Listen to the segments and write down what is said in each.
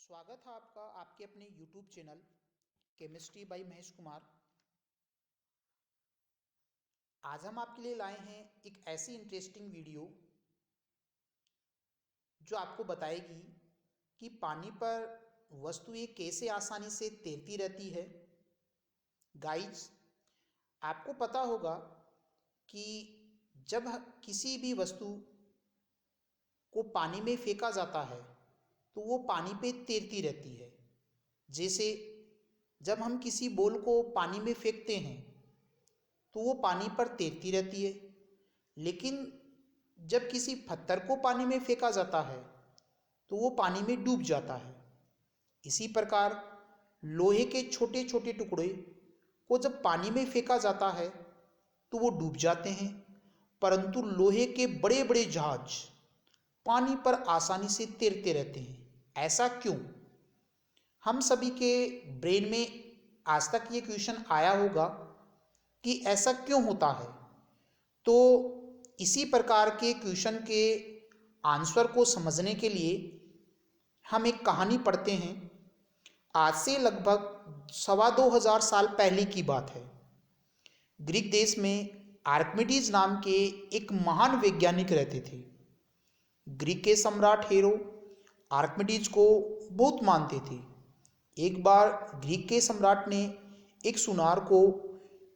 स्वागत है आपका आपके अपने YouTube channel chemistry bye Mahesh Kumar. आज हम आपके लिए लाए हैं एक ऐसी इंटरेस्टिंग वीडियो जो आपको बताएगी कि पानी पर वस्तुएं कैसे आसानी से तैरती रहती है। गाइस, आपको पता होगा कि जब किसी भी वस्तु को पानी में फेंका जाता है तो वो पानी पे तैरती रहती है। जैसे जब हम किसी बॉल को पानी में फेंकते हैं तो वो पानी पर तैरती रहती है, लेकिन जब किसी पत्थर को पानी में फेंका जाता है तो वो पानी में डूब जाता है। इसी प्रकार लोहे के छोटे छोटे टुकड़े को जब पानी में फेंका जाता है तो वो डूब जाते हैं, परंतु लोहे के बड़े बड़े जहाज पानी पर आसानी से तैरते रहते हैं। ऐसा क्यों? हम सभी के ब्रेन में आज तक ये क्वेश्चन आया होगा कि ऐसा क्यों होता है। तो इसी प्रकार के क्वेश्चन के आंसर को समझने के लिए हम एक कहानी पढ़ते हैं। आज से लगभग 2,200 साल पहले की बात है। ग्रीक देश में आर्किमिडीज नाम के एक महान वैज्ञानिक रहते थे। ग्रीक के सम्राट हेरो आर्किमिडीज को बहुत मानते थे। एक बार ग्रीक के सम्राट ने एक सुनार को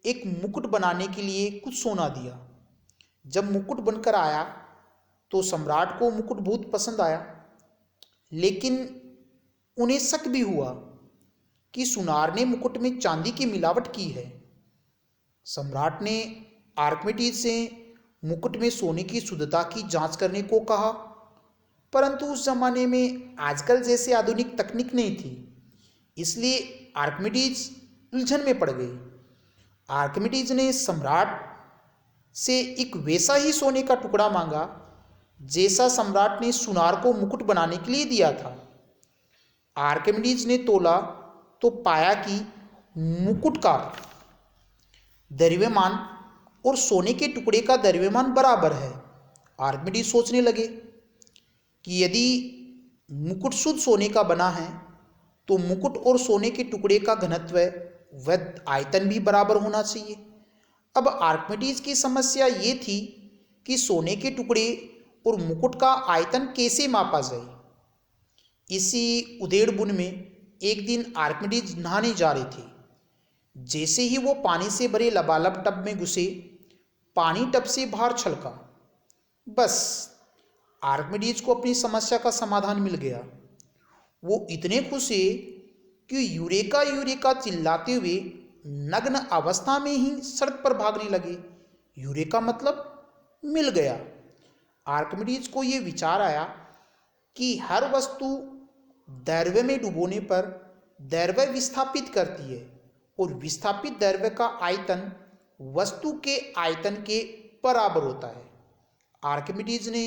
एक मुकुट बनाने के लिए कुछ सोना दिया। जब मुकुट बनकर आया तो सम्राट को मुकुट बहुत पसंद आया, लेकिन उन्हें शक भी हुआ कि सुनार ने मुकुट में चांदी की मिलावट की है। सम्राट ने आर्किमिडीज से मुकुट में सोने की शुद्धता की जांच करने को कहा, परंतु उस जमाने में आजकल जैसे आधुनिक तकनीक नहीं थी, इसलिए आर्किमिडीज उलझन में पड़ गई। आर्किमिडीज ने सम्राट से एक वैसा ही सोने का टुकड़ा मांगा जैसा सम्राट ने सुनार को मुकुट बनाने के लिए दिया था। आर्किमिडीज ने तोला तो पाया कि मुकुट का द्रव्यमान और सोने के टुकड़े का द्रव्यमान बराबर है। आर्किमिडीज सोचने लगे कि यदि मुकुट शुद्ध सोने का बना है तो मुकुट और सोने के टुकड़े का घनत्व व आयतन भी बराबर होना चाहिए। अब आर्किमिडीज की समस्या ये थी कि सोने के टुकड़े और मुकुट का आयतन कैसे मापा जाए। इसी उधेड़बुन में एक दिन आर्किमिडीज नहाने जा रहे थे। जैसे ही वो पानी से भरे लबालब टब में घुसे, पानी टब से बाहर छलका। बस आर्किमिडीज को अपनी समस्या का समाधान मिल गया। वो इतने खुश हुए कि यूरेका यूरेका चिल्लाते हुए नग्न अवस्था में ही सड़क पर भागने लगे। यूरेका मतलब मिल गया। आर्किमिडीज को ये विचार आया कि हर वस्तु द्रव्य में डुबोने पर द्रव्य विस्थापित करती है और विस्थापित द्रव्य का आयतन वस्तु के आयतन के बराबर होता है। आर्किमिडीज ने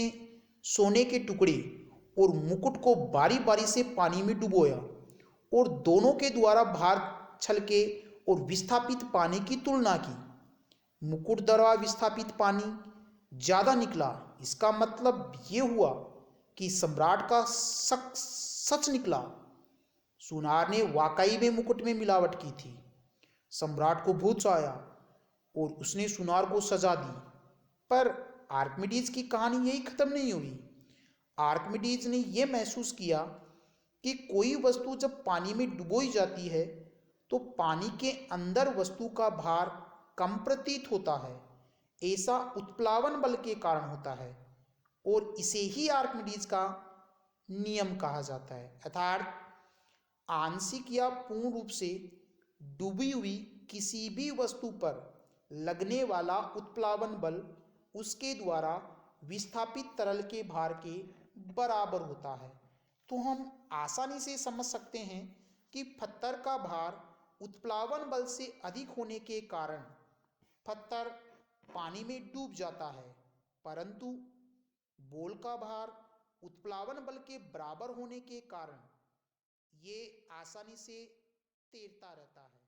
सोने के टुकड़े और मुकुट को बारी बारी से पानी में डुबोया और दोनों के द्वारा बाहर छलके और विस्थापित पानी की तुलना की। मुकुट द्वारा विस्थापित पानी ज़्यादा निकला। इसका मतलब ये हुआ कि सम्राट का शक सच निकला। सुनार ने वाकई में मुकुट में मिलावट की थी। सम्राट को भूत आया और उसने सुनार को सजा दी। पर आर्किमिडीज की कहानी यही खत्म नहीं हुई। आर्किमिडीज ने यह महसूस किया कि कोई वस्तु जब पानी में डुबोई जाती है तो पानी के अंदर वस्तु का भार कम प्रतीत होता है। ऐसा उत्प्लावन बल के कारण होता है और इसे ही आर्किमिडीज का नियम कहा जाता है। अर्थात आंशिक या पूर्ण रूप से डूबी हुई किसी भी वस्तु पर लगने वाला उत्प्लावन बल उसके द्वारा विस्थापित तरल के भार के बराबर होता है। तो हम आसानी से समझ सकते हैं कि पत्थर का भार उत्प्लावन बल से अधिक होने के कारण पत्थर पानी में डूब जाता है, परंतु बॉल का भार उत्प्लावन बल के बराबर होने के कारण ये आसानी से तैरता रहता है।